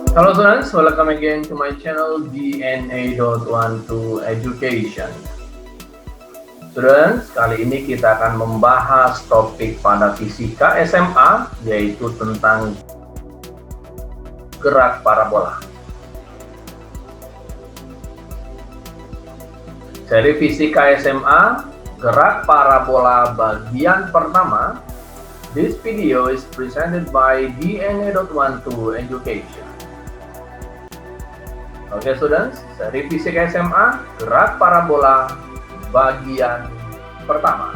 Hello students, welcome again to my channel DNA.12 Education. Students, kali ini kita akan membahas topik pada fisika SMA, yaitu tentang gerak parabola. Seri fisika SMA, gerak parabola bagian pertama. This video is presented by DNA.12 Education. Oke students, seri fisika SMA, gerak parabola bagian pertama.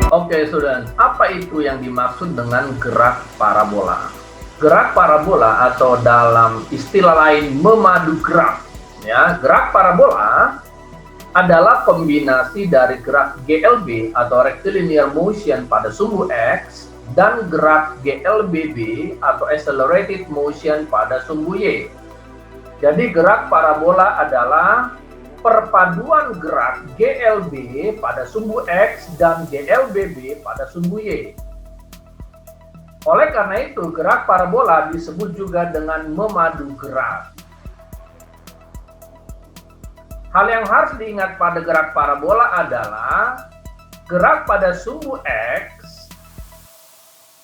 Oke students, apa itu yang dimaksud dengan gerak parabola? Gerak parabola atau dalam istilah lain memadu gerak. Ya, gerak parabola adalah kombinasi dari gerak GLB atau rectilinear motion pada sumbu X dan gerak GLBB atau accelerated motion pada sumbu Y. Jadi gerak parabola adalah perpaduan gerak GLB pada sumbu X dan GLBB pada sumbu Y. Oleh karena itu, gerak parabola disebut juga dengan memadu gerak. Hal yang harus diingat pada gerak parabola adalah gerak pada sumbu X,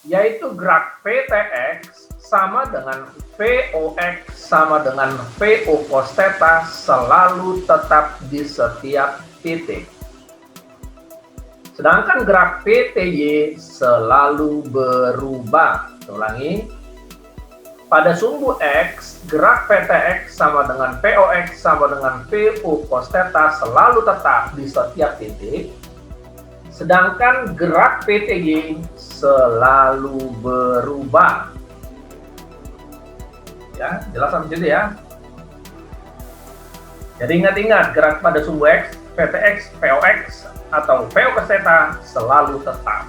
yaitu gerak PTX sama dengan VOX sama dengan VO cos theta selalu tetap di setiap titik. Sedangkan gerak PTY selalu berubah. Ulangi. Pada sumbu X, gerak PTX sama dengan VOX sama dengan VO cos theta selalu tetap di setiap titik. Sedangkan gerak PTY selalu berubah. Ya, jelas sampai situ ya. Jadi ingat-ingat, gerak pada sumbu X, PTX, VOX atau VO cos theta selalu tetap.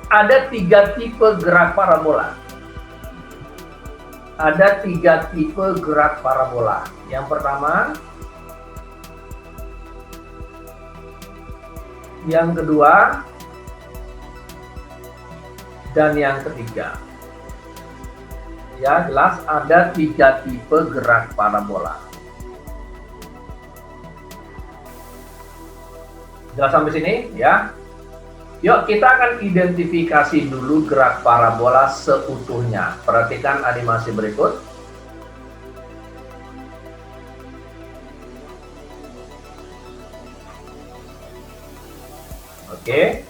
Ada tiga tipe gerak parabola. Ada tiga tipe gerak parabola. Yang pertama, yang kedua, dan yang ketiga. Ya, jelas ada tiga tipe gerak parabola. Jelas sampai sini ya. Yuk kita akan identifikasi dulu gerak parabola seutuhnya. Perhatikan animasi berikut. Oke,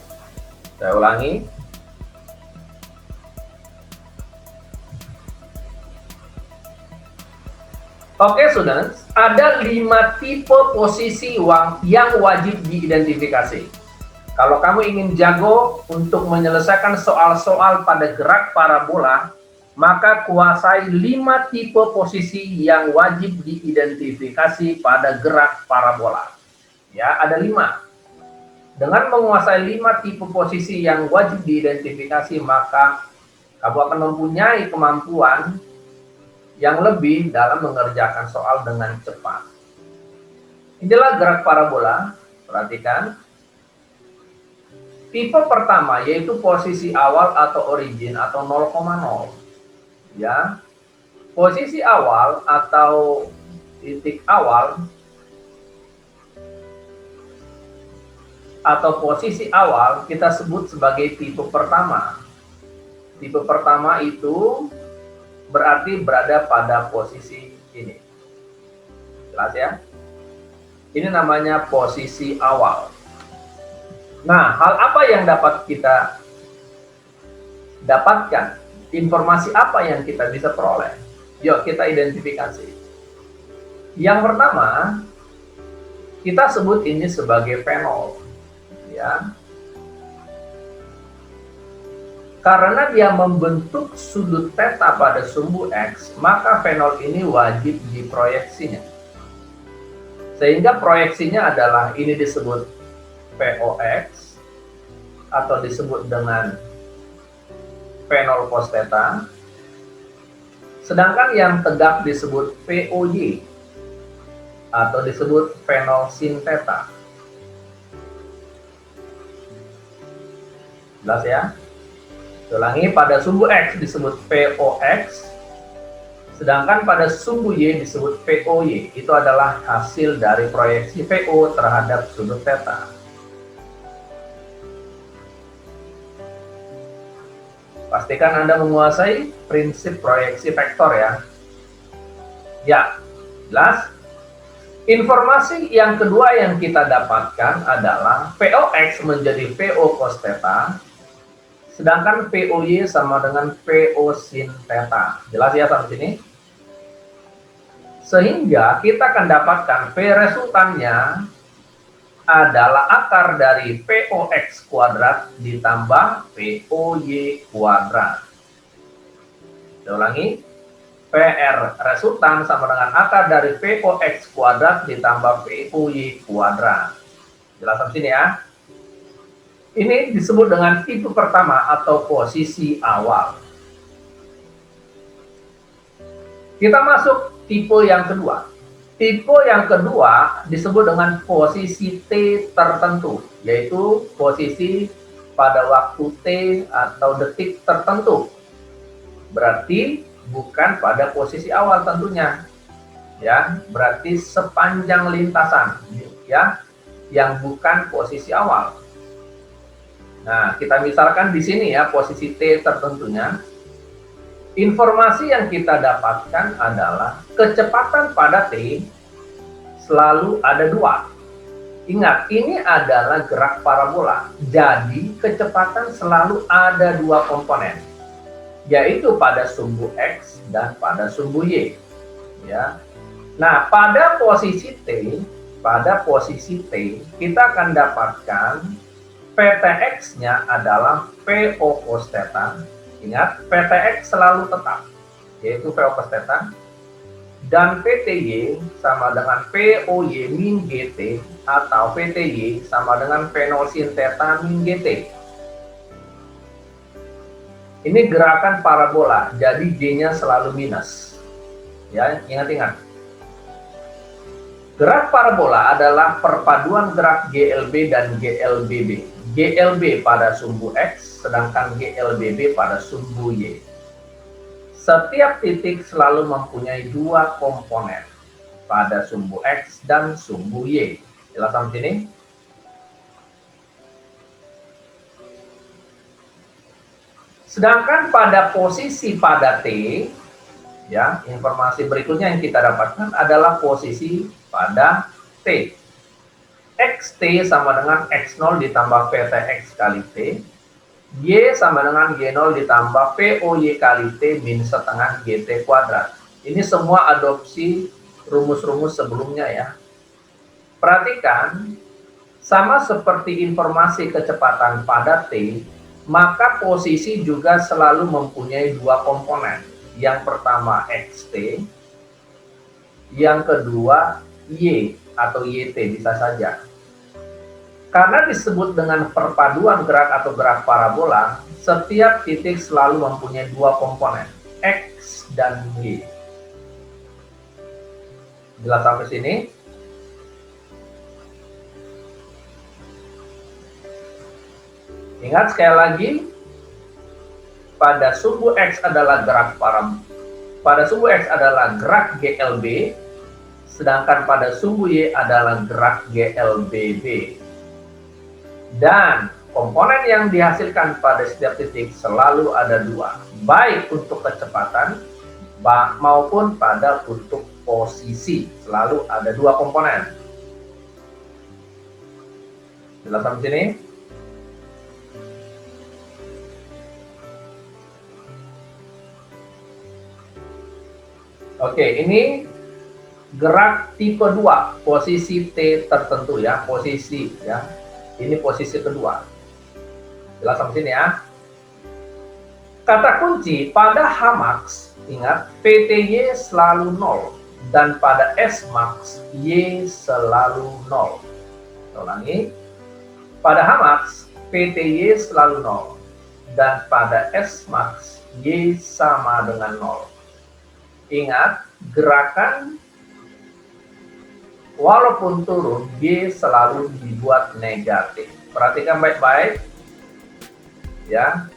saya ulangi. Oke students, ada 5 tipe posisi yang wajib diidentifikasi. Kalau kamu ingin jago untuk menyelesaikan soal-soal pada gerak parabola, maka kuasai 5 tipe posisi yang wajib diidentifikasi pada gerak parabola. Ya, ada 5. Dengan menguasai 5 tipe posisi yang wajib diidentifikasi, maka kamu akan mempunyai kemampuan yang lebih dalam mengerjakan soal dengan cepat. Inilah gerak parabola, perhatikan. Tipe pertama yaitu posisi awal atau origin atau 0,0. Ya. Posisi awal atau titik awal atau posisi awal kita sebut sebagai tipe pertama. Tipe pertama itu berarti berada pada posisi ini. Jelas ya? Ini namanya posisi awal. Nah, hal apa yang dapat kita dapatkan? Informasi apa yang kita bisa peroleh? Yuk kita identifikasi. Yang pertama, kita sebut ini sebagai fenol. Ya. Karena dia membentuk sudut theta pada sumbu X, maka fenol ini wajib diproyeksinya. Sehingga proyeksinya adalah ini disebut VOX atau disebut dengan V0 cos theta. Sedangkan yang tegak disebut VOY. atau disebut fenol sin theta. Jelas ya? Ulangi, pada sumbu X disebut VOX, sedangkan pada sumbu Y disebut VOY. Itu adalah hasil dari proyeksi VO terhadap sudut theta. Pastikan Anda menguasai prinsip proyeksi vektor ya. Ya, jelas? Informasi yang kedua yang kita dapatkan adalah VOX menjadi VO cos theta, sedangkan VOY sama dengan VO sin theta. Jelas ya sampai sini? Sehingga kita akan dapatkan V resultannya adalah akar dari VOX kuadrat ditambah VOY kuadrat. Saya ulangi, PR resultan sama dengan akar dari VOX kuadrat ditambah VOY kuadrat. Jelas sampai sini ya? Ini disebut dengan tipe pertama atau posisi awal. Kita masuk tipe yang kedua. Tipe yang kedua disebut dengan posisi T tertentu, yaitu posisi pada waktu T atau detik tertentu. Berarti bukan pada posisi awal tentunya. Ya, berarti sepanjang lintasan ya, yang bukan posisi awal. Nah, kita misalkan di sini ya posisi T tertentunya. Informasi yang kita dapatkan adalah kecepatan pada T selalu ada dua. Ingat, ini adalah gerak parabola. Jadi, kecepatan selalu ada dua komponen, yaitu pada sumbu X dan pada sumbu Y. Ya. Nah, pada posisi T, kita akan dapatkan VTX-nya adalah VO cos theta. Ingat, VTX selalu tetap, yaitu VO cos theta. Dan VTY sama dengan VOY min GT atau VTY sama dengan fenol sin theta min GT. Ini gerakan parabola, jadi G-nya selalu minus. Ya, ingat-ingat. Gerak parabola adalah perpaduan gerak GLB dan GLBB. GLB pada sumbu X, sedangkan GLBB pada sumbu Y. Setiap titik selalu mempunyai dua komponen pada sumbu X dan sumbu Y. Jelas sampai sini? Sedangkan pada posisi pada T, ya, informasi berikutnya yang kita dapatkan adalah posisi pada T. XT sama dengan X0 ditambah VTX kali T. Y sama dengan Y0 ditambah VOY kali T min setengah GT kuadrat. Ini semua adopsi rumus-rumus sebelumnya ya. Perhatikan, sama seperti informasi kecepatan pada T, maka posisi juga selalu mempunyai dua komponen. Yang pertama XT, yang kedua Y atau YT bisa saja. Karena disebut dengan perpaduan gerak atau gerak parabola, setiap titik selalu mempunyai dua komponen, X dan Y. Jelas sampai sini? Ingat sekali lagi, pada sumbu X adalah gerak gerak GLB, sedangkan pada sumbu Y adalah gerak GLBB. Dan komponen yang dihasilkan pada setiap titik selalu ada dua, baik untuk kecepatan maupun pada untuk posisi, selalu ada dua komponen. Jelas sampai sini? Oke, ini gerak tipe 2, posisi T tertentu ya, posisi ya. Ini posisi kedua. Jelas sampai sini ya. Kata kunci pada Hmax, ingat VTY selalu 0 dan pada Smax Y selalu 0. Ulangi. Pada Hmax VTY selalu 0 dan pada Smax Y sama dengan 0. Ingat, gerakan walaupun turun, G selalu dibuat negatif. Perhatikan baik-baik. Ya.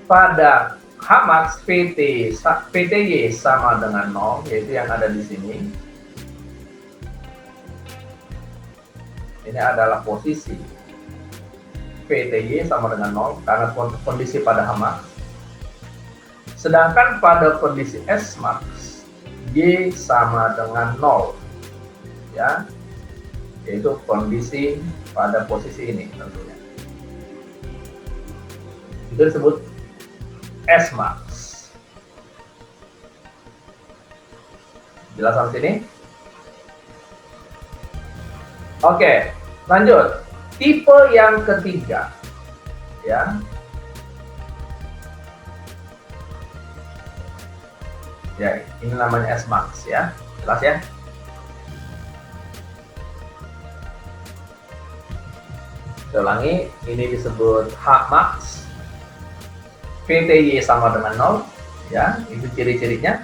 Pada Hmax PTY sama dengan 0, yaitu yang ada di sini. Ini adalah posisi PTY sama dengan 0 karena kondisi pada Hmax. Sedangkan pada kondisi Smax, Y sama dengan 0. Ya, yaitu kondisi pada posisi ini tentunya. Itu disebut Smax. Jelas sampai sini? Oke, lanjut. Tipe yang ketiga, ya. Ya, ini namanya Smax ya. Jelas ya? Saya ulangi, ini disebut Hmax. PTY sama dengan 0, ya, itu ciri-cirinya.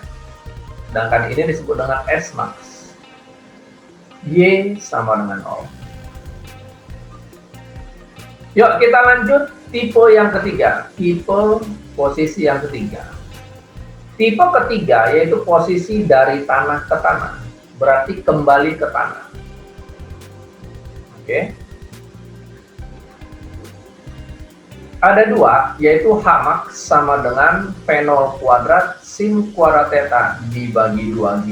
Sedangkan ini disebut dengan Smax. Y sama dengan 0. Yuk kita lanjut tipe yang ketiga, tipe posisi yang ketiga. Tipe ketiga yaitu posisi dari tanah ke tanah, berarti kembali ke tanah. Oke. Ada dua, yaitu Hmax sama dengan P0 kuadrat sin kuadrat theta dibagi 2G.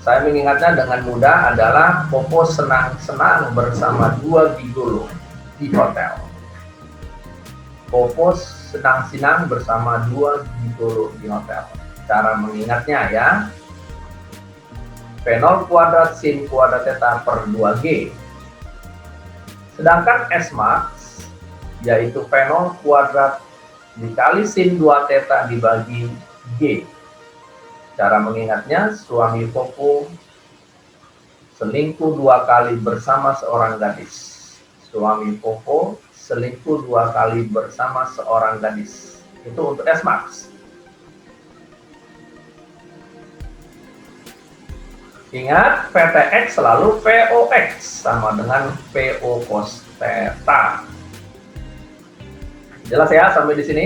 Saya mengingatnya dengan mudah adalah Popo senang-senang bersama 2 gigolo di hotel. Popo senang-senang bersama 2 gigolo di hotel. Cara mengingatnya ya, P0 kuadrat sin kuadrat theta per 2G. Sedangkan Smax yaitu P0 kuadrat dikali sin 2 theta dibagi G. Cara mengingatnya, suami Popo selingkuh 2 kali bersama seorang gadis. Suami Popo selingkuh 2 kali bersama seorang gadis. Itu untuk Smax. Ingat, PTX selalu POX sama dengan PO cos theta. Jelas ya sampai di sini?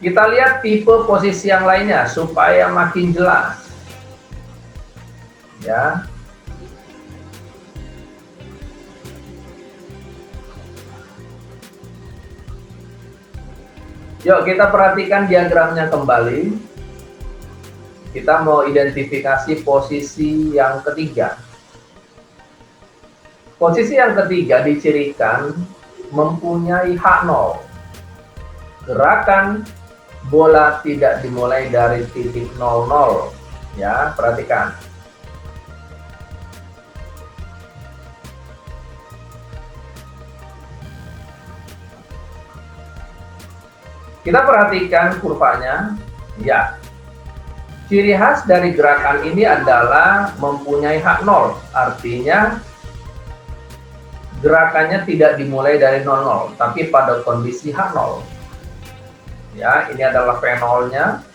Kita lihat tipe posisi yang lainnya supaya makin jelas. Ya. Yuk kita perhatikan diagramnya kembali. Kita mau identifikasi posisi yang ketiga. Posisi yang ketiga dicirikan mempunyai H0. Gerakan bola tidak dimulai dari titik 00. Ya, perhatikan. Kita perhatikan kurvanya. Ya. Ciri khas dari gerakan ini adalah mempunyai H0, artinya gerakannya tidak dimulai dari 00, tapi pada kondisi H0. Ya, ini adalah P0-nya.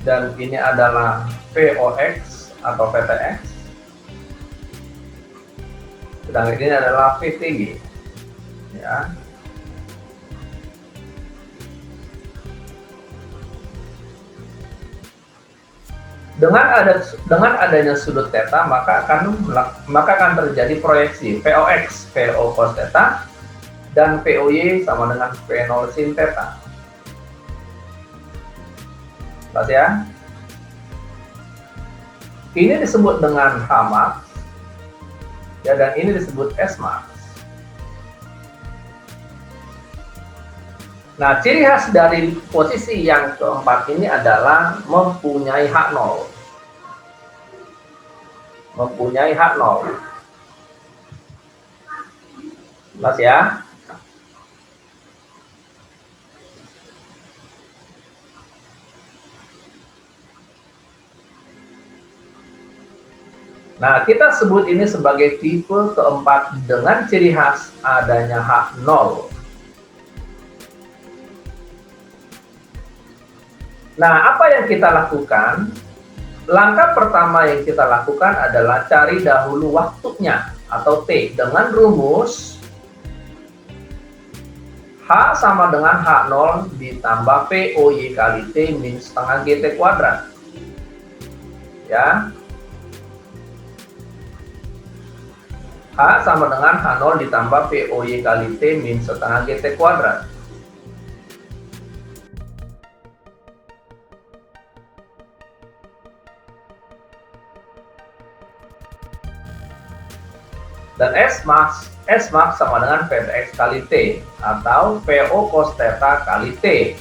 Dan ini adalah POX atau PTX. Sedangkan ini adalah PTY. Ya. Dengan adanya sudut theta maka akan terjadi proyeksi POX, PO cos theta, dan POY sama dengan P0 sin theta. Jelas ya? Ini disebut dengan Hmax, ya, dan ini disebut Smax. Nah, ciri khas dari posisi yang keempat ini adalah mempunyai H0. Mempunyai H0. Jelas ya? Nah, kita sebut ini sebagai tipe keempat dengan ciri khas adanya H0. Nah, apa yang kita lakukan? Langkah pertama yang kita lakukan adalah cari dahulu waktunya atau T dengan rumus H sama dengan H0 ditambah POY kali T min setengah GT kuadrat. Ya. H sama dengan H0 ditambah POY kali T min setengah GT kuadrat. Dan S max sama dengan Vtx kali T atau VO cos theta kali T.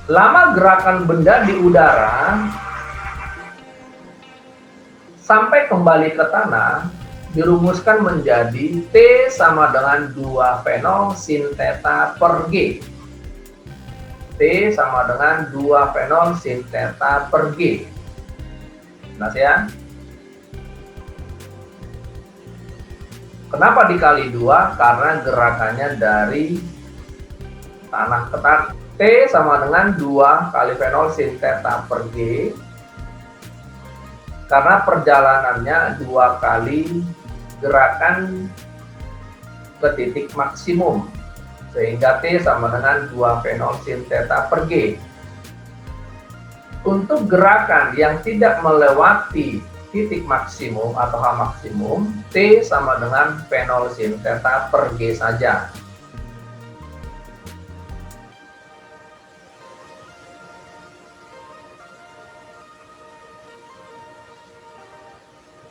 Lama gerakan benda di udara sampai kembali ke tanah dirumuskan menjadi T sama dengan 2 V0 sin theta per G. T sama dengan 2 V0 sin theta per G. Jelas ya? Kenapa dikali 2? Karena gerakannya dari tanah ke tanah. T sama dengan 2 kali V0 sin theta per G. Karena perjalanannya 2 kali gerakan ke titik maksimum, sehingga T sama dengan 2 V0 sin theta per G. Untuk gerakan yang tidak melewati titik maksimum atau H maksimum, T sama dengan V0 sin theta per G saja.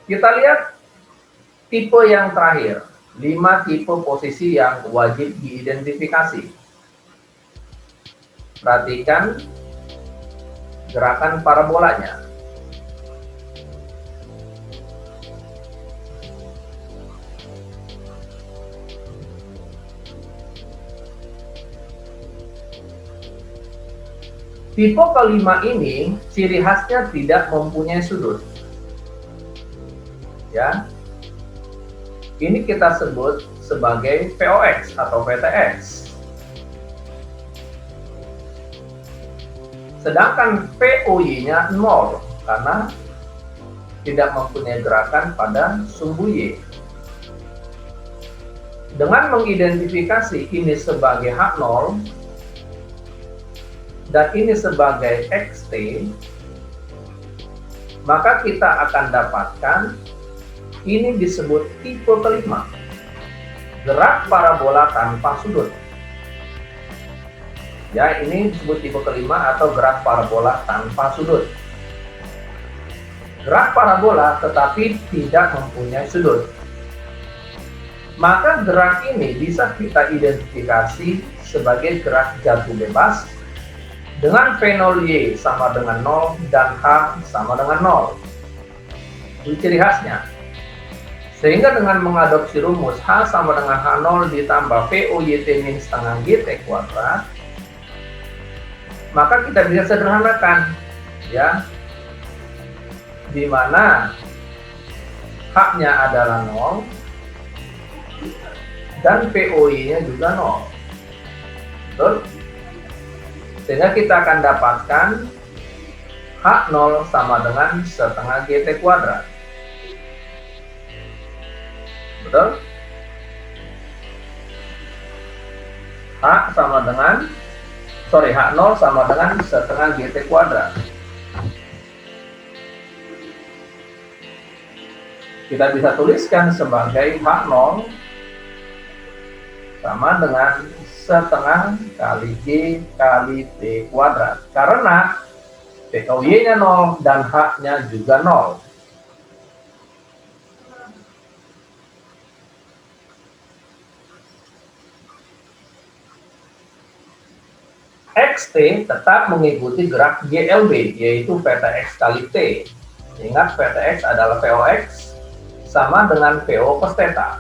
Kita lihat tipe yang terakhir, 5 tipe posisi yang wajib diidentifikasi. Perhatikan gerakan parabolanya. Tipe kelima ini ciri khasnya tidak mempunyai sudut. Ya, ini kita sebut sebagai VOX atau VTX. Sedangkan POY-nya 0 karena tidak mempunyai gerakan pada sumbu Y. Dengan mengidentifikasi ini sebagai H0 dan ini sebagai XT, maka kita akan dapatkan ini disebut tipe kelima, gerak parabola tanpa sudut. Ya, ini disebut tipe kelima atau gerak parabola tanpa sudut. Gerak parabola tetapi tidak mempunyai sudut. Maka gerak ini bisa kita identifikasi sebagai gerak jatuh bebas dengan V0Y sama dengan 0 dan H sama dengan 0. Itu ciri khasnya. Sehingga dengan mengadopsi rumus H sama dengan H0 ditambah POYT min setengah GT kuadrat, maka kita bisa sederhanakan, ya, di mana H-nya adalah 0 dan POY-nya juga 0. Betul? Sehingga kita akan dapatkan H0 sama dengan setengah GT kuadrat. Betul? H0 sama dengan setengah GT kuadrat. Kita bisa tuliskan sebagai H0 sama dengan setengah kali G kali T kuadrat. Karena POY-nya 0 dan H-nya juga 0. XT tetap mengikuti gerak GLB, yaitu Vtx kali T. Ingat, Vtx adalah VOX sama dengan VO cos theta.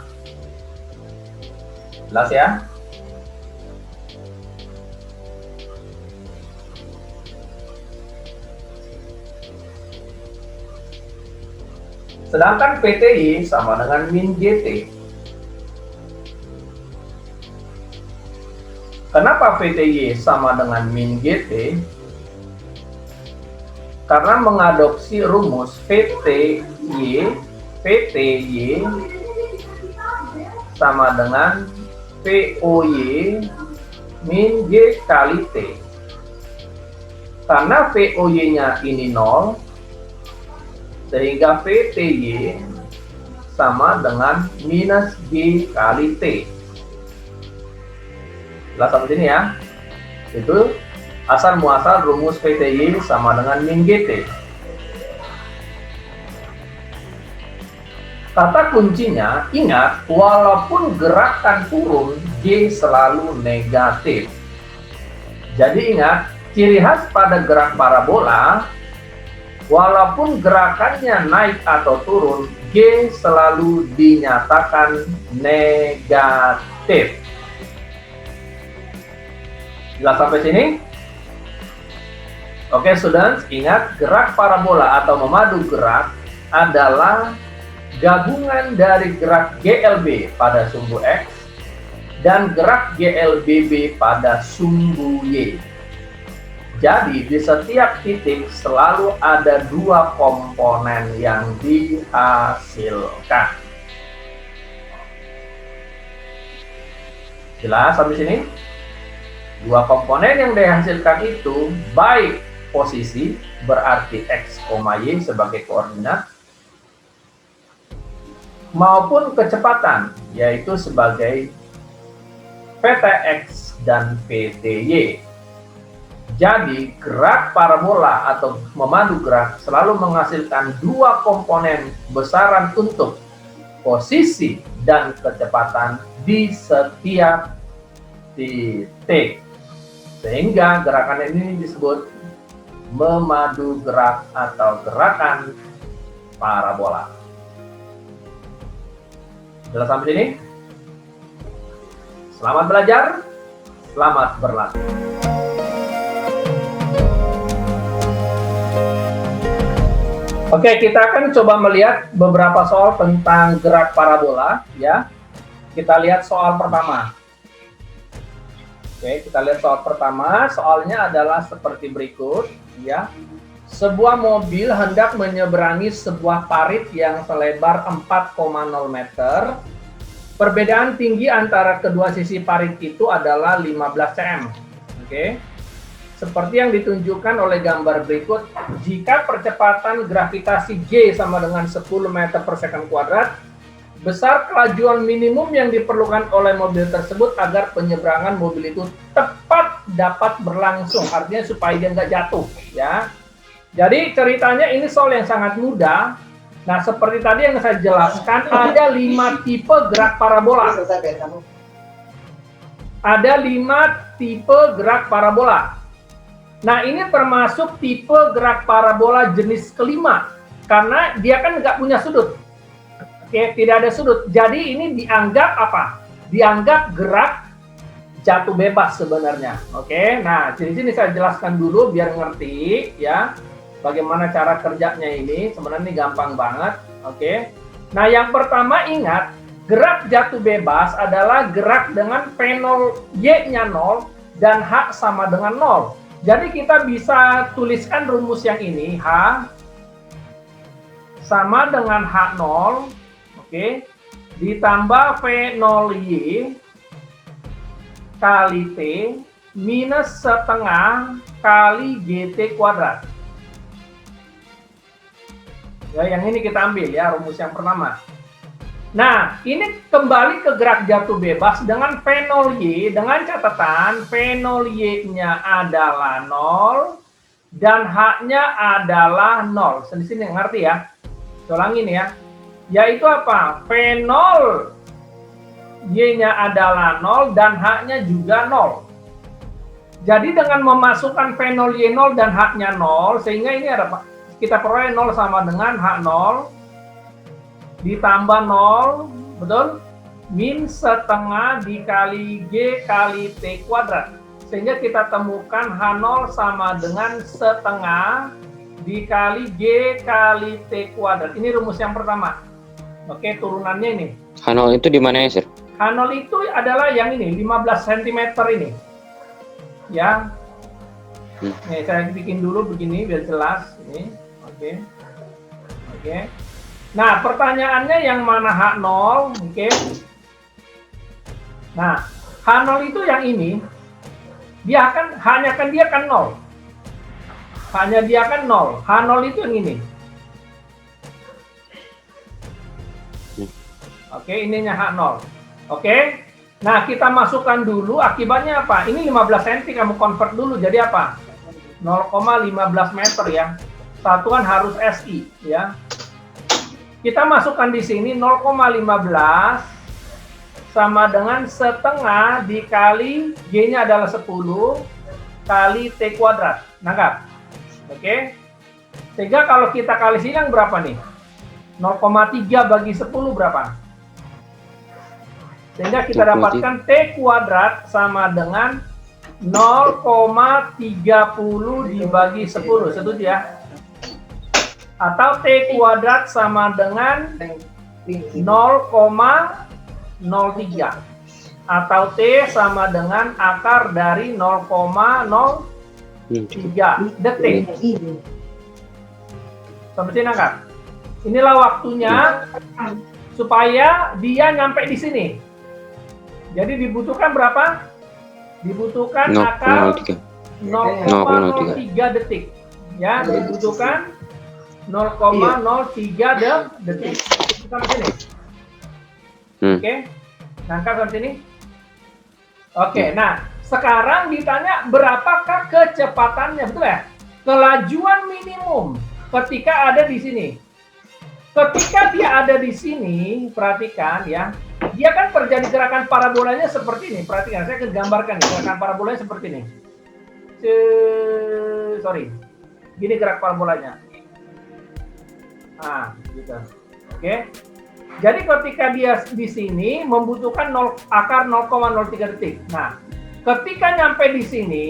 Jelas ya? Sedangkan PTY sama dengan min GT. Kenapa PTY sama dengan min GT? Karena mengadopsi rumus PTY sama dengan POY min G kali T. Karena POY-nya ini 0, sehingga PTY sama dengan minus G kali T. Jelas sampai sini ya? Itu asal muasal rumus PTY sama dengan min GT. Kata kuncinya, ingat, walaupun gerakan turun, G selalu negatif. Jadi ingat, ciri khas pada gerak parabola, walaupun gerakannya naik atau turun, G selalu dinyatakan negatif. Jelas sampai sini? Oke, students, ingat, gerak parabola atau memadu gerak adalah gabungan dari gerak GLB pada sumbu X dan gerak GLBB pada sumbu Y. Jadi di setiap titik selalu ada dua komponen yang dihasilkan. Jelas sampai sini? Dua komponen yang dihasilkan itu baik posisi, berarti X, Y sebagai koordinat, maupun kecepatan, yaitu sebagai PTX dan PTY. Jadi gerak parabola atau memadu gerak selalu menghasilkan dua komponen besaran untuk posisi dan kecepatan di setiap titik. Sehingga gerakan ini disebut memadu gerak atau gerakan parabola. Jelas sampai sini? Selamat belajar, selamat berlatih. Oke, kita akan coba melihat beberapa soal tentang gerak parabola, ya. Kita lihat soal pertama. Oke, kita lihat soal pertama. Soalnya adalah seperti berikut, ya. Sebuah mobil hendak menyeberangi sebuah parit yang selebar 4,0 meter. Perbedaan tinggi antara kedua sisi parit itu adalah 15 cm. Oke. Seperti yang ditunjukkan oleh gambar berikut, jika percepatan gravitasi G sama dengan 10 meter per second kuadrat, besar kelajuan minimum yang diperlukan oleh mobil tersebut agar penyeberangan mobil itu tepat dapat berlangsung. Artinya supaya dia nggak jatuh, ya. Jadi ceritanya ini soal yang sangat mudah. Nah, seperti tadi yang saya jelaskan, ada 5 tipe gerak parabola. Ada 5 tipe gerak parabola. Nah, ini termasuk tipe gerak parabola jenis kelima. Karena dia kan nggak punya sudut. Oke, tidak ada sudut. Jadi ini dianggap apa? Dianggap gerak jatuh bebas sebenarnya. Oke, nah di sini saya jelaskan dulu biar ngerti, ya. Bagaimana cara kerjanya ini, sebenarnya ini gampang banget, oke. Nah, yang pertama ingat, gerak jatuh bebas adalah gerak dengan P0, Y-nya 0, dan H sama dengan 0. Jadi kita bisa tuliskan rumus yang ini, H sama dengan H0, oke, ditambah P0Y kali T minus setengah kali GT kuadrat. Ya, yang ini kita ambil ya, rumus yang pertama. Nah, ini kembali ke gerak jatuh bebas dengan P0Y, dengan catatan P0Y-nya adalah 0 dan H-nya adalah 0. Di sini ngerti ya? Ulangin ya. Yaitu apa? P0Y-nya adalah 0 dan H-nya juga 0. Jadi dengan memasukkan P0Y 0 dan H-nya 0, sehingga ini ada apa? Kita peroleh 0 sama dengan H0 ditambah 0, betul? Min setengah dikali G kali T kuadrat. Sehingga kita temukan H0 sama dengan setengah dikali G kali T kuadrat. Ini rumus yang pertama. Oke, turunannya ini. H0 itu di mana ya, Sir? H0 itu adalah yang ini, 15 cm ini. Ya. Nih, saya bikin dulu begini biar jelas. Ini. Oke. Oke. Nah, pertanyaannya yang mana H0? Oke. Nah, H0 itu yang ini. Dia kan 0. Hanya dia kan 0. H0 itu yang ini. Oke, ininya H0. Oke. Nah, kita masukkan dulu akibatnya apa? Ini 15 cm kamu convert dulu jadi apa? 0,15 meter ya. Satuan harus SI ya. Kita masukkan di sini 0,15 sama dengan setengah dikali G-nya adalah 10 kali T kuadrat. Nangkap? Oke. Sehingga kalau kita kali silang berapa nih? 0,3 bagi 10 berapa? Sehingga kita dapatkan T kuadrat sama dengan 0,30 dibagi 10. Setuju ya? Atau T kuadrat sama dengan 0,03. Atau T sama dengan akar dari 0,03 detik. Sampai sini nangkap? Inilah waktunya supaya dia nyampe di sini. Jadi dibutuhkan berapa? Dibutuhkan akar 0,03 detik. Ya, dibutuhkan 0,03 detik. Sampai sini. Oke. Nangkap sampai sini? Oke, nah sekarang ditanya berapakah kecepatannya, betul ya? Kelajuan minimum ketika ada di sini. Ketika dia ada di sini, perhatikan ya. Dia kan terjadi gerakan parabolanya seperti ini. Perhatikan, saya akan gambarkan nih, gerakan parabolanya seperti ini. Sorry. Gini gerak parabolanya. Nah, gitu. Oke. Jadi ketika dia di sini membutuhkan akar 0,03 detik. Nah, ketika nyampe di sini,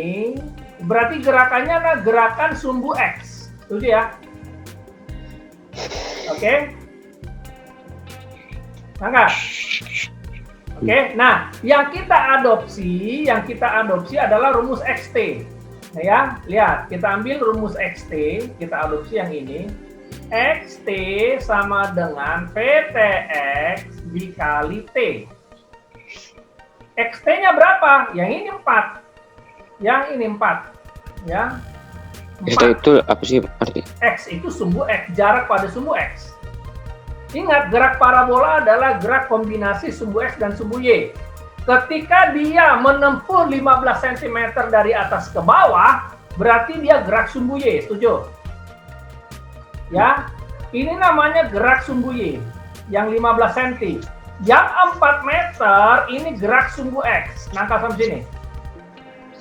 berarti gerakannya adalah gerakan sumbu X. Setuju ya? Oke? Nangkap? Oke, nah yang kita adopsi adalah rumus XT. Nah ya, lihat, kita ambil rumus XT, kita adopsi yang ini. XT sama dengan PTX dikali T. XT-nya berapa? Yang ini 4. Yang ini 4. Ya. 4. Itu apa sih arti? X itu sumbu X, jarak pada sumbu X. Ingat, gerak parabola adalah gerak kombinasi sumbu X dan sumbu Y. Ketika dia menempuh 15 cm dari atas ke bawah, berarti dia gerak sumbu Y. Setuju? Ya, ini namanya gerak sumbu Y. Yang 15 cm. Yang 4 meter, ini gerak sumbu X. Nangkap sampai sini.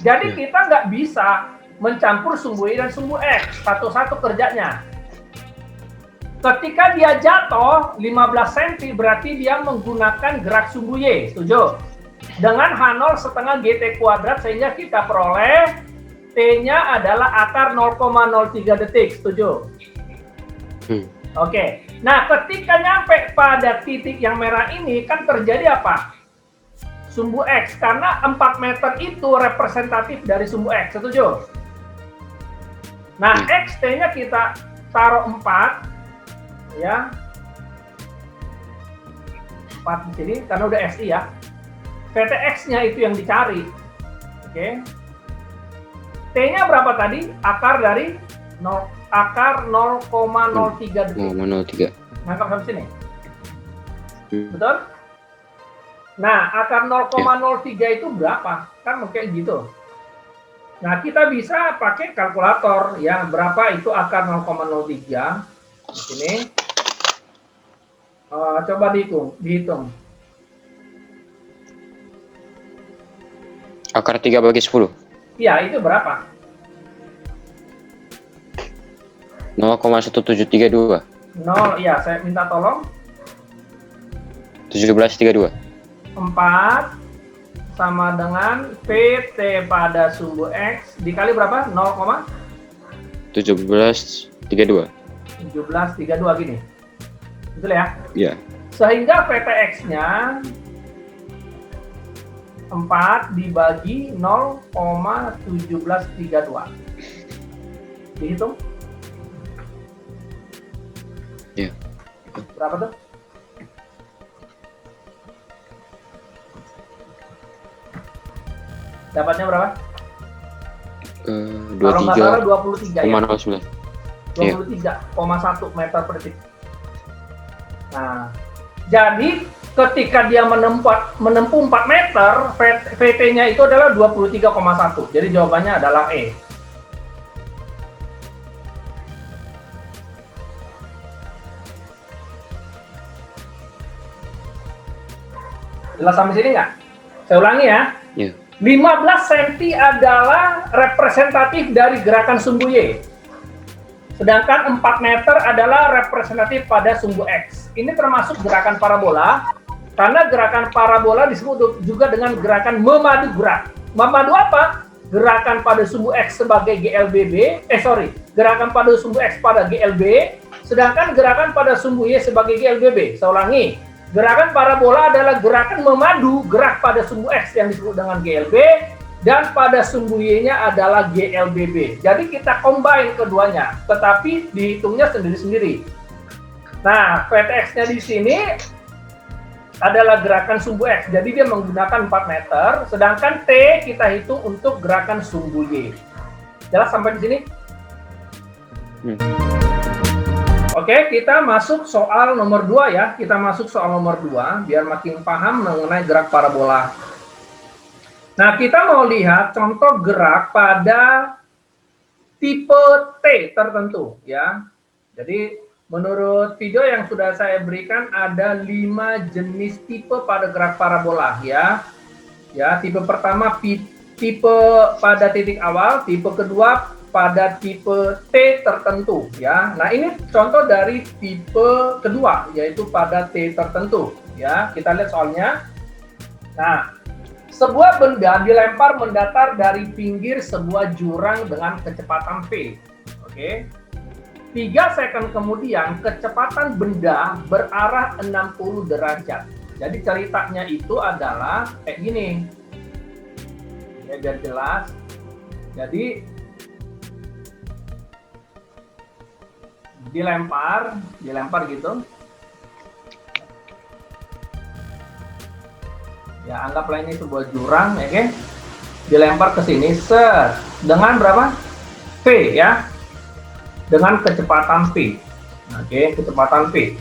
Jadi kita nggak bisa mencampur sumbu Y dan sumbu X. Satu-satu kerjanya. Ketika dia jatuh 15 cm berarti dia menggunakan gerak sumbu Y, setuju? Dengan H0 setengah GT kuadrat sehingga kita peroleh T-nya adalah akar 0,03 detik, setuju? Oke, nah ketika nyampe pada titik yang merah ini kan terjadi apa? Sumbu X, karena 4 meter itu representatif dari sumbu X, setuju? Nah, XT-nya kita taruh 4. Ya, 4 di sini karena udah SI ya. PTX-nya itu yang dicari. Oke. T-nya berapa tadi? Akar dari 0,03 detik. 0,03. Nangkap sampai sini. Betul? Nah, akar 0,03 itu berapa? Kan mungkin gitu. Nah, kita bisa pakai kalkulator ya, berapa itu akar 0,03. Di sini. Coba dihitung. Akar 3 bagi 10. Iya, itu berapa? 0,1732. 0, ya, saya minta tolong. 1732. 4 sama dengan PT pada sumbu X dikali berapa? 0,03. 1732. 1732 gini. Betul ya? Iya. Sehingga VTX-nya 4 dibagi 0,1732. Dihitung? Iya. Berapa tuh? Dapatnya berapa? Kalau nggak salah 23 ya? 23,1 meter per detik. Nah, jadi ketika dia menempuh 4 meter, VT-nya itu adalah 23,1. Jadi jawabannya adalah E. Jelas sampai sini nggak? Saya ulangi ya. Iya. 15 cm adalah representatif dari gerakan sumbu Y. Sedangkan 4 meter adalah representatif pada sumbu X. Ini termasuk gerakan parabola, karena gerakan parabola disebut juga dengan gerakan memadu gerak. Memadu apa? Gerakan pada sumbu X sebagai GLBB, gerakan pada sumbu X pada GLB, sedangkan gerakan pada sumbu Y sebagai GLBB. Saya ulangi, gerakan parabola adalah gerakan memadu gerak pada sumbu X yang disebut dengan GLB, dan pada sumbu Y-nya adalah GLBB. Jadi kita combine keduanya, tetapi dihitungnya sendiri-sendiri. Nah, VTX-nya di sini adalah gerakan sumbu X, jadi dia menggunakan 4 meter, sedangkan T kita hitung untuk gerakan sumbu Y. Jelas sampai di sini? Oke, kita masuk soal nomor 2 ya. Kita masuk soal nomor 2, biar makin paham mengenai gerak parabola. Nah, kita mau lihat contoh gerak pada tipe T tertentu ya. Jadi, menurut video yang sudah saya berikan ada 5 jenis tipe pada gerak parabola ya. Ya, tipe pertama tipe pada titik awal, tipe kedua pada tipe T tertentu ya. Nah, ini contoh dari tipe kedua yaitu pada T tertentu ya. Kita lihat soalnya. Nah, sebuah benda dilempar mendatar dari pinggir sebuah jurang dengan kecepatan V. Oke. 3 second kemudian kecepatan benda berarah 60 derajat. Jadi ceritanya itu adalah kayak gini. Ya, biar jelas. Jadi dilempar gitu. Ya, anggaplah ini sebuah jurang, ya, oke? Dilempar ke sini, set. Dengan berapa? V, ya. Dengan kecepatan V. Oke, kecepatan V.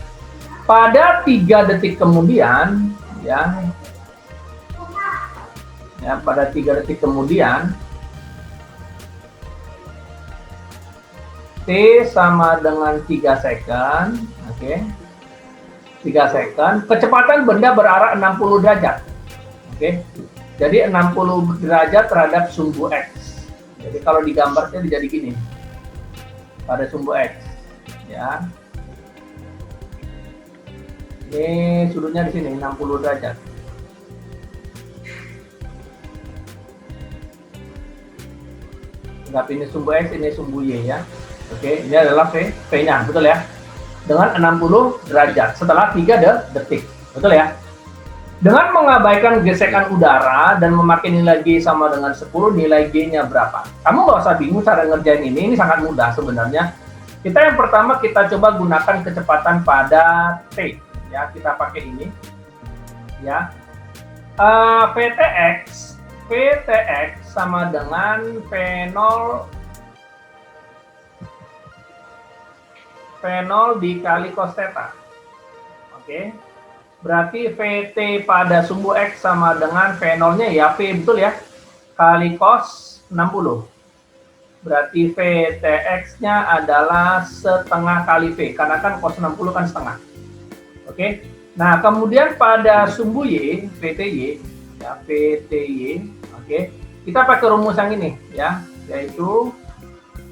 Pada 3 detik kemudian, ya. Ya, pada 3 detik kemudian, T sama dengan 3 second, oke. 3 second, kecepatan benda berarah 60 derajat. Oke, jadi 60 derajat terhadap sumbu X. Jadi kalau digambarnya jadi gini, pada sumbu X, ya. Ini sudutnya di sini 60 derajat. Anggap ini sumbu X, ini sumbu Y ya. Oke, ini adalah V-nya, betul ya? Dengan 60 derajat setelah 3 detik, betul ya? Dengan mengabaikan gesekan udara dan memakai nilai G sama dengan 10, nilai G-nya berapa? Kamu nggak usah bingung cara ngerjain ini sangat mudah sebenarnya. Yang pertama kita coba gunakan kecepatan pada T. Ya, kita pakai ini. Ya, VTX sama dengan V0 dikali cos theta. Oke. Berarti VT pada sumbu X sama dengan V0-nya ya V, betul ya, kali cos 60. Berarti VTX-nya adalah setengah kali V, karena kan cos 60 kan setengah. Oke. Nah, kemudian pada sumbu Y, VTY, ya, VTY, oke. Kita pakai rumus yang ini ya, yaitu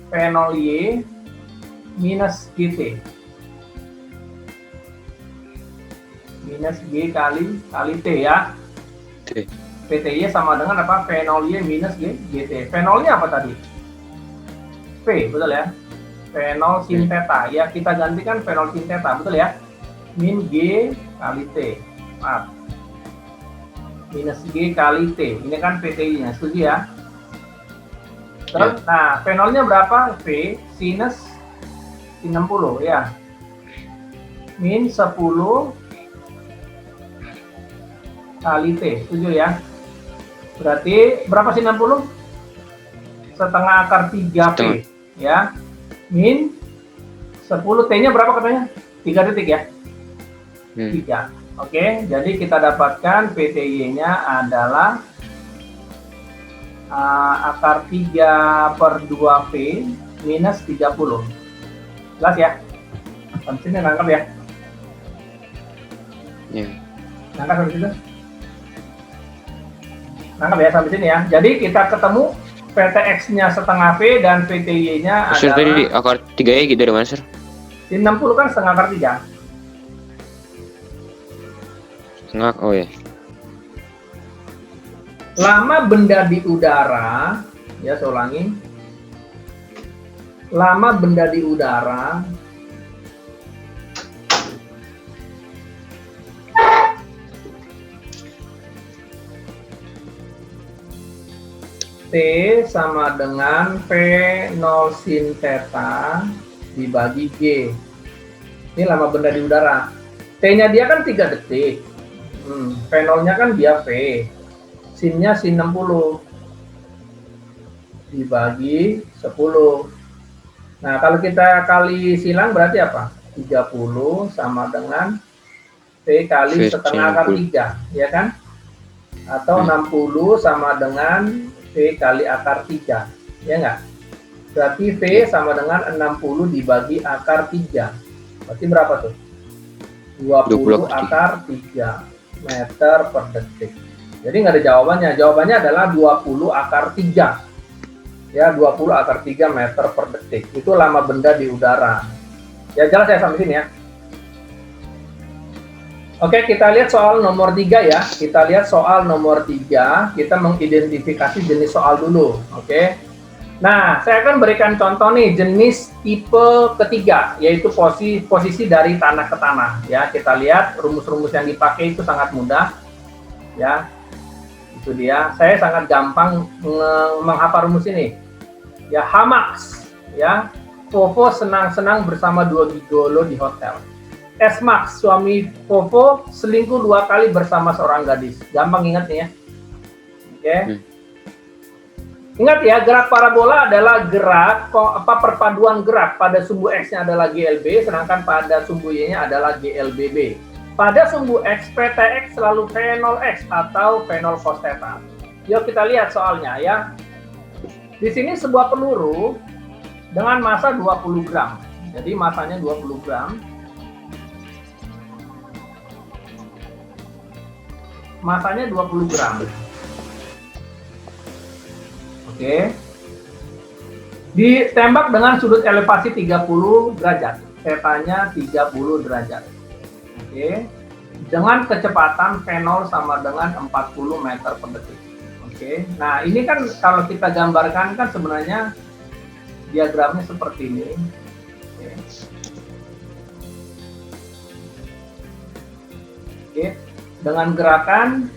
V0Y minus GT. Minus G kali T ya. T. VTY sama dengan apa? V0Y minus GT. V0-nya apa tadi? V, betul ya? Fenol sin theta. Ya, kita gantikan fenol sin theta, betul ya? Min G kali T. Maaf. Minus G kali T. Ini kan PTI-nya, setuju ya? Terus, nah, fenolnya berapa? V sinus sin 60, ya. Min 10 kali T, setuju ya? Berarti berapa sin 60? Setengah akar 3P, ya. Min 10, T-nya berapa katanya? 3 detik ya? 3. Oke, jadi kita dapatkan PTY-nya adalah akar 3 per 2P minus 30. Jelas ya? Sampai sini nangkep ya? Iya. Nangkep sampai situ? Nangkep ya sampai sini ya? Jadi kita ketemu PTX-nya setengah P dan PTY-nya Sir, adalah... tadi akar 3 gitu dari mana, Sir? Sin 60 kan setengah akar 3. Setengah, oh ya. Lama benda di udara, ya saya ulangi. Lama benda di udara T sama dengan V0 sin theta dibagi G. Ini lama benda di udara. T-nya dia kan 3 detik. V0-nya kan dia V. Sin-nya sin 60. Dibagi 10. Nah, kalau kita kali silang berarti apa? 30 sama dengan V kali setengah akar 3, ya kan? Atau 60 sama dengan V kali akar 3, ya nggak? Berarti V sama dengan 60 dibagi akar 3. Berarti berapa tuh? 20 akar 3 meter per detik. Jadi nggak ada jawabannya. Jawabannya adalah 20 akar 3. Ya, 20 akar 3 meter per detik. Itu lama benda di udara. Ya, jelas ya sampai sini ya. Oke, kita lihat soal nomor 3 ya. Kita lihat soal nomor 3. Kita mengidentifikasi jenis soal dulu. Oke. Nah, saya akan berikan contoh nih jenis tipe ketiga, yaitu posisi dari tanah ke tanah. Ya, kita lihat rumus-rumus yang dipakai itu sangat mudah. Ya, itu dia. Saya sangat gampang menghafal rumus ini. Ya, Hamax. Ya, Vovo senang-senang bersama 2 gigolo di hotel. S-Max, suami Vovo selingkuh 2 kali bersama seorang gadis. Gampang ingat nih ya. Oke. Ingat ya, gerak parabola adalah gerak perpaduan gerak. Pada sumbu X-nya adalah GLB, sedangkan pada sumbu Y-nya adalah GLBB. Pada sumbu X, PTX selalu V0 X atau V0 cos theta. Yuk kita lihat soalnya ya. Di sini sebuah peluru dengan massa 20 gram. Jadi massanya 20 gram. Masanya 20 gram. Oke. Ditembak dengan sudut elevasi 30 derajat. Theta-nya 30 derajat. Oke. Dengan kecepatan V0 sama dengan 40 meter per detik. Oke. Nah, ini kan kalau kita gambarkan kan sebenarnya diagramnya seperti ini. Oke. Oke. Dengan gerakan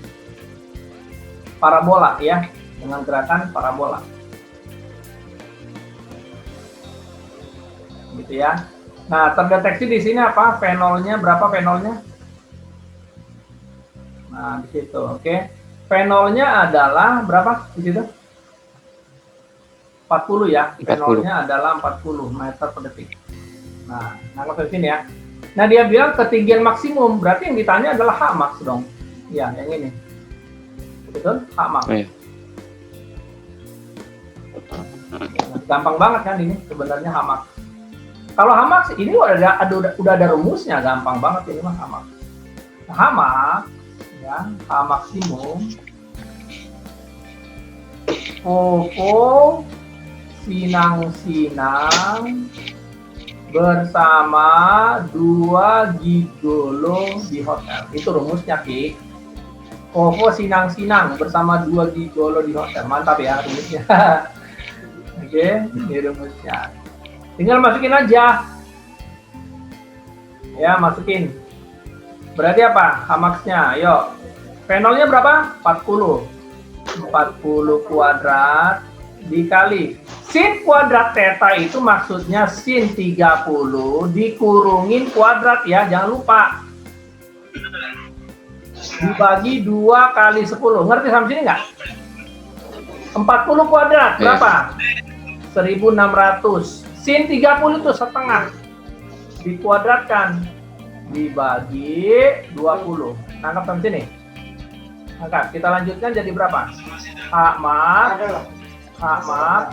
parabola ya, dengan gerakan parabola, gitu ya. Nah, terdeteksi di sini apa? V0-nya berapa V0-nya? Nah, di situ, oke. V0-nya adalah berapa di situ? 40 ya. V0-nya adalah 40 meter per detik. Nah, nangkep di sini ya. Nah, dia bilang ketinggian maksimum, berarti yang ditanya adalah Hmax dong. Ya, yang ini. Betul? Hmax. Oh, iya. Gampang banget kan ini sebenarnya Hmax. Kalau Hmax ini udah ada rumusnya, gampang banget ini mah Hmax. Nah, Hmax ya, H maksimum Vovo sinang-sinang bersama 2 gigolo di hotel. Itu rumusnya, Ki. Vovo sinang-sinang bersama 2 gigolo di hotel. Mantap ya rumusnya. Oke, ini rumusnya. Tinggal masukin aja. Ya, masukin. Berarti apa? Hamaxnya. Ayo. P0-nya berapa? 40. 40 kuadrat dikali sin kuadrat theta itu maksudnya sin 30 dikurungin kuadrat ya, jangan lupa. Dibagi 2 kali 10. Ngerti sampai sini nggak? 40 kuadrat berapa? 1600. Sin 30 itu setengah. Dikuadratkan dibagi 20. Tangkap sampai sini. Angkat. Kita lanjutkan jadi berapa? H max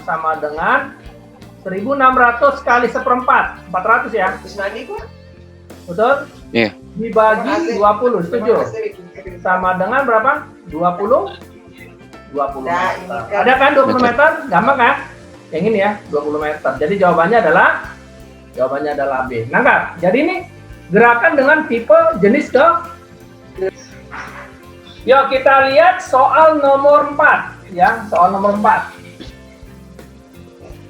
sama dengan 1600 kali 1/4. 400 ya? Betul? Iya. Dibagi 20, setuju? Sama dengan berapa? 20? 20 meter. Ada kan 20 meter? Gampang kan? Yang ini ya, 20 meter. Jadi jawabannya adalah B. Nangkap? Jadi ini gerakan dengan tipe jenis ke. Yuk kita lihat soal nomor 4. Ya, soal nomor 4.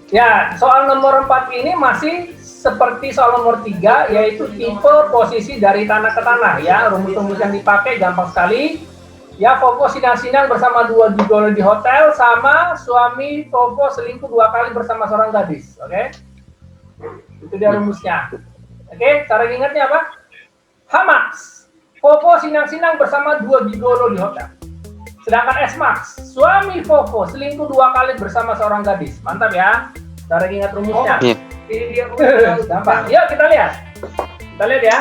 Ya, soal nomor 4 ini masih seperti soal nomor 3, yaitu tipe posisi dari tanah ke tanah. Ya, rumus-rumus yang dipakai gampang sekali. Ya, Fofo sinang-sinang bersama 2 gigolo di hotel, sama suami Fofo selingkuh 2 kali bersama seorang gadis. Oke? Itu dia rumusnya. Oke, cara ingatnya apa? Hamax. Fofo sinang-sinang bersama 2 gigolo di hotel. Sedangkan S-Max, suami Fofo selingkuh 2 kali bersama seorang gadis. Mantap ya, cara ingat rumusnya. Ini dia gampang. Yuk kita lihat. Kita lihat ya.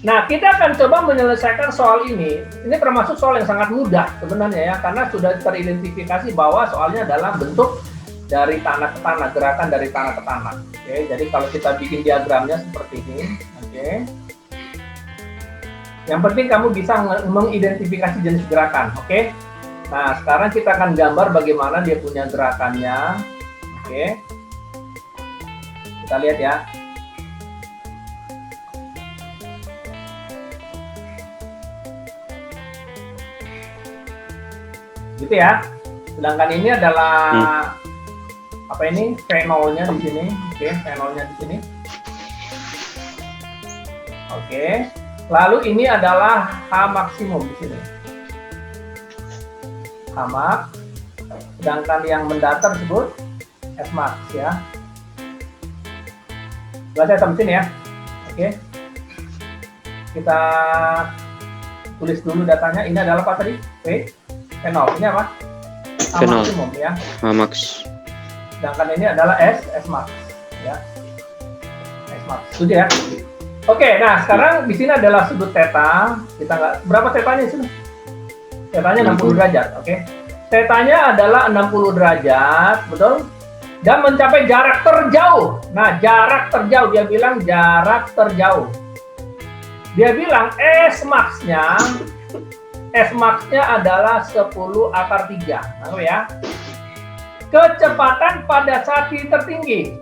Nah, kita akan coba menyelesaikan soal ini. Ini termasuk soal yang sangat mudah sebenarnya ya, karena sudah teridentifikasi bahwa soalnya adalah bentuk dari tanah ke tanah, gerakan dari tanah ke tanah. Oke, jadi kalau kita bikin diagramnya seperti ini, oke. Yang penting kamu bisa mengidentifikasi jenis gerakan, oke? Nah, sekarang kita akan gambar bagaimana dia punya gerakannya, oke? Kita lihat ya. Gitu ya. Sedangkan ini adalah apa ini? V0-nya di sini, oke? V0-nya di sini, oke. Lalu ini adalah H maksimum di sini. H max. Sedangkan yang mendatar disebut S max ya. Baca sampai sini ya. Oke. Kita tulis dulu datanya. Ini adalah apa tadi? V0. Ini apa? H maksimum ya. H max. Sedangkan ini adalah S max ya. S max. Sudah ya. Oke, nah sekarang di sini adalah sudut theta. Kita nggak berapa tetanya sih? Tetanya 60 derajat, oke? Tetanya adalah 60 derajat, betul? Dan mencapai jarak terjauh. Nah, jarak terjauh dia bilang jarak terjauh. Dia bilang S max-nya adalah 10 akar 3. Nah, ya. Kecepatan pada saat titik tertinggi.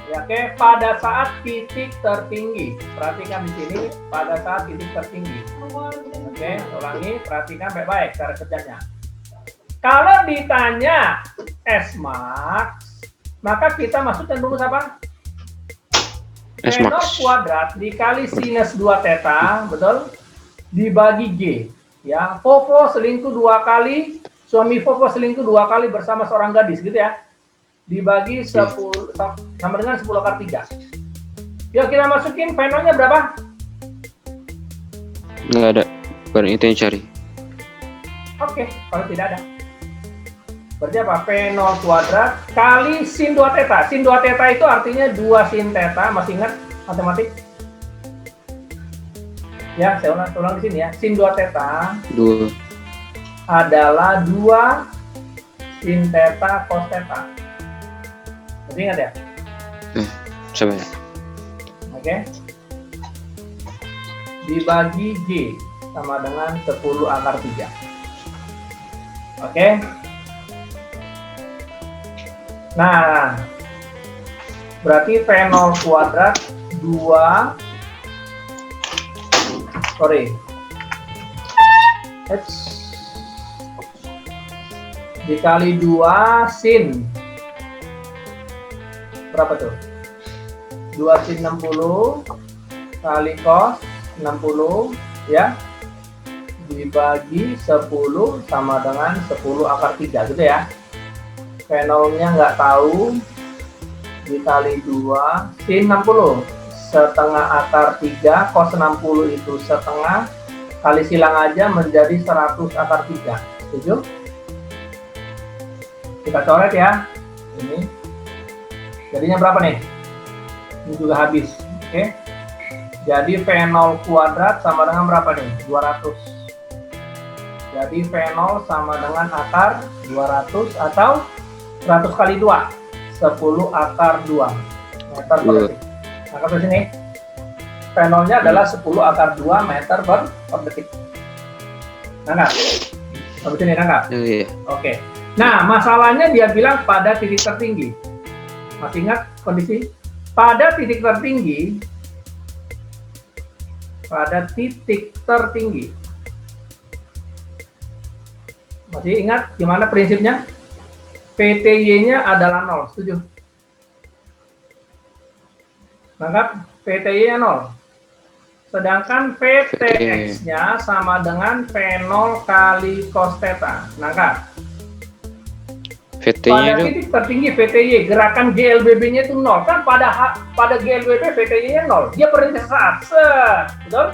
Ya, oke, pada saat titik tertinggi. Perhatikan di sini pada saat titik tertinggi. Oke, ulangi, perhatikan baik-baik cara kerjanya. Kalau ditanya S max, maka kita masukkan rumus apa? S-Max. Kuadrat dikali sinus 2 theta, betul? Dibagi G. Ya, Fofo selingkuh 2 kali, suami Fofo selingkuh 2 kali bersama seorang gadis, gitu ya. Dibagi 10 sama dengan 10 akar 3. Yuk kita masukin V0-nya berapa? Nggak ada. Bukan itu yang cari. Oke, kalau tidak ada. Berarti apa? V0 kuadrat kali sin 2 theta. Sin 2 theta itu artinya 2 sin theta. Masih ingat matematik? Ya, saya ulang di sini ya. Sin 2 theta 2. adalah 2 sin theta cos theta. Masih ingat ya? Coba ya. Oke. Dibagi G sama dengan 10 akar 3. Oke. Nah, berarti V0 kuadrat 2 dikali 2 sin Berapa tuh? 2 sin 60 kali cos 60 ya, dibagi 10 sama dengan 10 akar 3 gitu ya. V0-nya nggak tahu, dikali 2 sin 60 setengah akar 3, cos 60 itu setengah, kali silang aja menjadi 100 akar 3. Setuju? Kita coret ya. Ini jadinya berapa nih? Ini juga habis. Oke. Jadi V0 kuadrat sama dengan berapa nih? 200. Jadi V0 sama dengan akar 200 atau 100 kali 2, 10 akar 2 meter per detik. Nah, ke sini V0-nya adalah 10 akar 2 meter per detik. Nangkap? Sampai sini nangkap? Iya. Oke. Nah, masalahnya dia bilang pada titik tertinggi. Masih ingat kondisi? Pada titik tertinggi, masih ingat gimana prinsipnya? PTY-nya adalah 0, setuju? Nangkap? PTY-nya 0. Sedangkan VTX-nya sama dengan V0 kali cos theta. Nangkap? VT-nya Pada itu titik tertinggi VTY, gerakan GLBB-nya itu 0. Kan pada GLBB VTY-nya 0. Dia berhenti sesaat. Betul?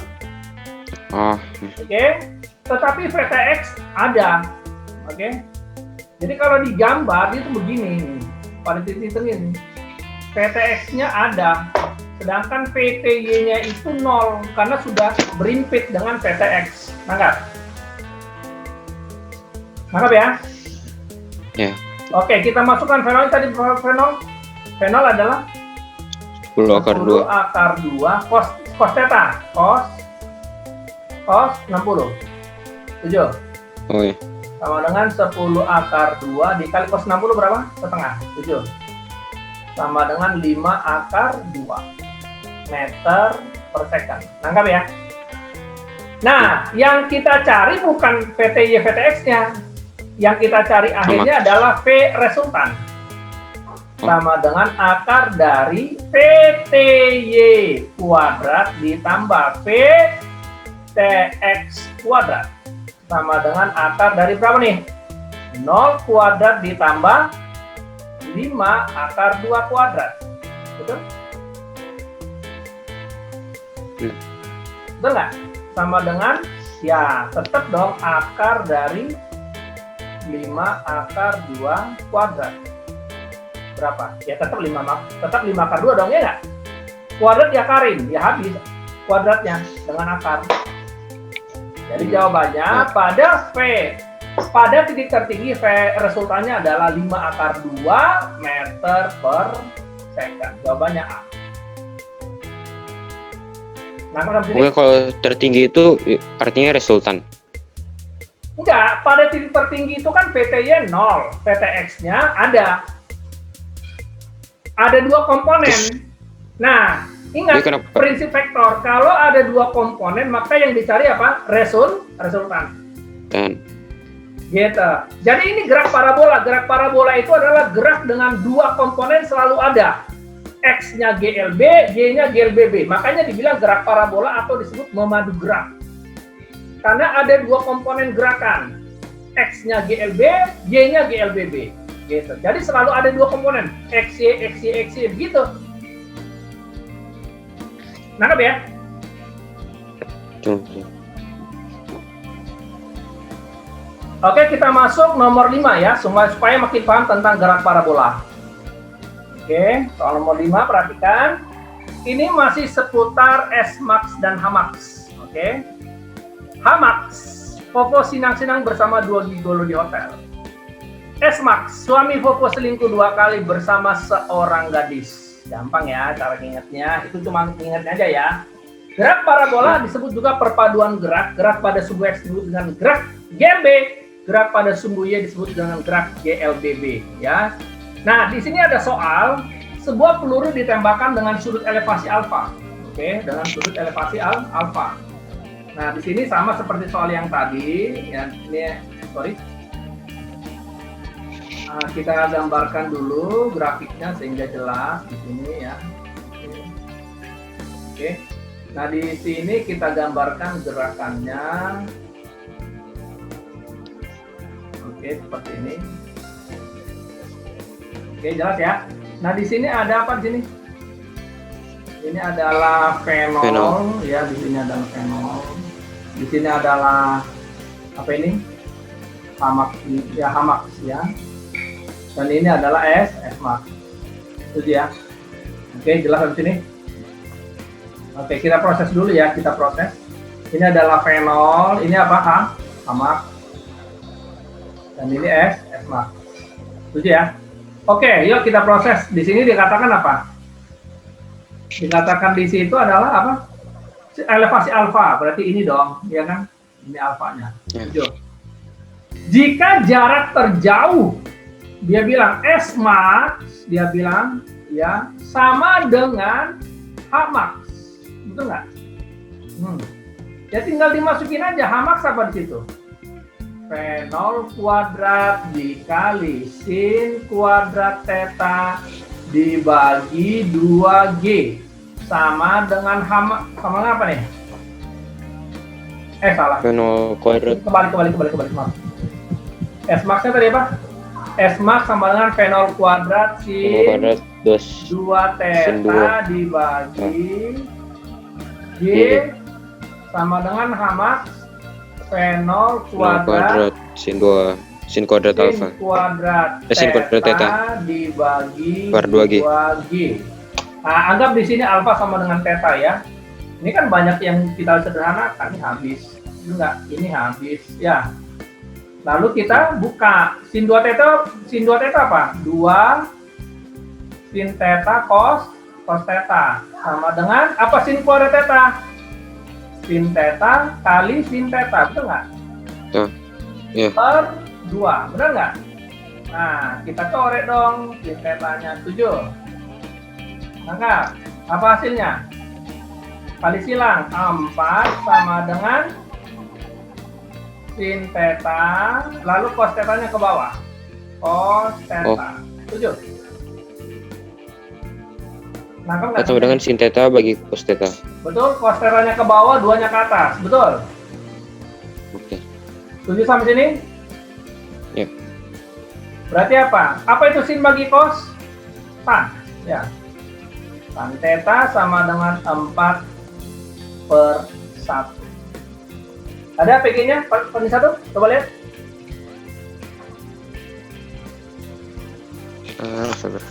Oke. Tetapi VTX ada. Oke. Jadi kalau digambar itu begini. Pada titik tertinggi VTX-nya ada. Sedangkan VTY-nya itu 0 karena sudah berimpit dengan VTX. Nangkap? Nangkap ya? ya Oke, kita masukkan V0 tadi. V0 adalah 10 akar 2. akar 2 cos theta. Cos 60. Setuju? Oh iya. Sama dengan 10 akar 2 dikali cos 60 berapa? Setengah. Setuju? Sama dengan 5 akar 2 meter per second. Nangkap ya? Nah, yang kita cari bukan VTY VTX-nya. Yang kita cari akhirnya adalah V resultan. Sama dengan akar dari VTY kuadrat ditambah VTX kuadrat. Sama dengan akar dari berapa nih? 0 kuadrat ditambah 5 akar 2 kuadrat. Betul? Betul nggak? Sama dengan, ya tetap dong akar dari 5 akar 2 kuadrat. Berapa? Ya tetap 5 akar 2 dong, ya nggak? Kuadrat diakarin, ya habis kuadratnya dengan akar. Jadi jawabannya pada titik tertinggi V resultannya adalah 5 akar 2 meter per second. Jawabannya A. Nah, Mungkin kalau tertinggi itu artinya resultan. Enggak, pada titik tertinggi itu kan VT-nya 0, VTX-nya ada. Ada 2 komponen. Nah, ingat prinsip vektor. Kalau ada 2 komponen, maka yang dicari apa? Resultan. Gitu. Jadi ini gerak parabola. Gerak parabola itu adalah gerak dengan 2 komponen selalu ada. X-nya GLB, Y-nya GLBB. Makanya dibilang gerak parabola atau disebut memadu gerak. Karena ada 2 komponen gerakan. X-nya GLB, Y-nya GLBB. Gitu. Jadi selalu ada 2 komponen. XY, XY, XY. Begitu. Nangkep ya? Oke, kita masuk nomor 5 ya, supaya makin paham tentang gerak parabola. Oke, soal nomor 5 perhatikan. Ini masih seputar S-Max dan H-Max. Oke. H-Max, Popo sinang-sinang bersama 2 gigolo di hotel. S-Max, suami Popo selingkuh 2 kali bersama seorang gadis. Gampang ya cara ingatnya, itu cuma ingat aja ya. Gerak parabola disebut juga perpaduan gerak. Gerak pada sumbu X disebut dengan gerak GLB. Gerak pada sumbu Y disebut dengan gerak GLBB ya. Nah, di sini ada soal sebuah peluru ditembakkan dengan sudut elevasi alfa. Oke, dengan sudut elevasi alfa. Nah, di sini sama seperti soal yang tadi ya, ini sorry. Kita gambarkan dulu grafiknya sehingga jelas di sini ya. Oke. Nah, di sini kita gambarkan gerakannya. Oke, seperti ini. Oke, jelas ya. Nah, di sini ada apa di sini? Ini adalah fenol. Ya, di sini adalah fenol. Di sini adalah apa ini? Hamaks ya. Dan ini adalah S-Max. Itu dia. Oke, jelas di sini. Oke, kita proses dulu ya, kita proses. Ini adalah fenol, ini apa? Hamaks. Dan ini S-Max. Itu ya. Oke, yuk kita proses. Di sini dikatakan apa? Dikatakan di situ adalah apa? Elevasi alfa, berarti ini dong, ya kan? Ini alfanya. Yuk. Jika jarak terjauh, dia bilang S-Max, dia bilang ya sama dengan H-Max, betul nggak? Ya tinggal dimasukin aja H-Max apa di situ? Fenol kuadrat dikali sin kuadrat theta dibagi 2G sama dengan H-Max, sama dengan apa nih? Salah. Fenol kuadrat. Kembali. Maaf. S-Max-nya tadi apa? S-Max sama dengan fenol kuadrat sin 2 theta dibagi G sama dengan H-Max fenol kuadrat sin kuadrat alfa sin kuadrat theta dibagi per 2G. Nah, anggap di sini alfa sama dengan theta ya. Ini kan banyak yang kita sederhanakan, ini habis. Ini habis ya. Lalu kita buka sin 2 theta apa? 2 sin theta cos theta sama dengan apa sin kuadrat theta? Sin theta kali sin theta, betul nggak? Ya. Per 2, benar nggak? Nah, kita coret dong sin theta-nya 7. Maka apa hasilnya? Kali silang 4 sama dengan sin theta, lalu cos theta-nya ke bawah. Cos theta. 7. Nangkep nggak? Sama dengan sin theta bagi cos theta. Betul, cos theta-nya ke bawah, 2-nya ke atas. Betul? Oke. 7 sampai sini? Ya. Berarti apa? Apa itu sin bagi cos? Tan. Ya. Tan theta sama dengan 4/1. Ada PG-nya? Banding 1? Coba lihat. Sabar.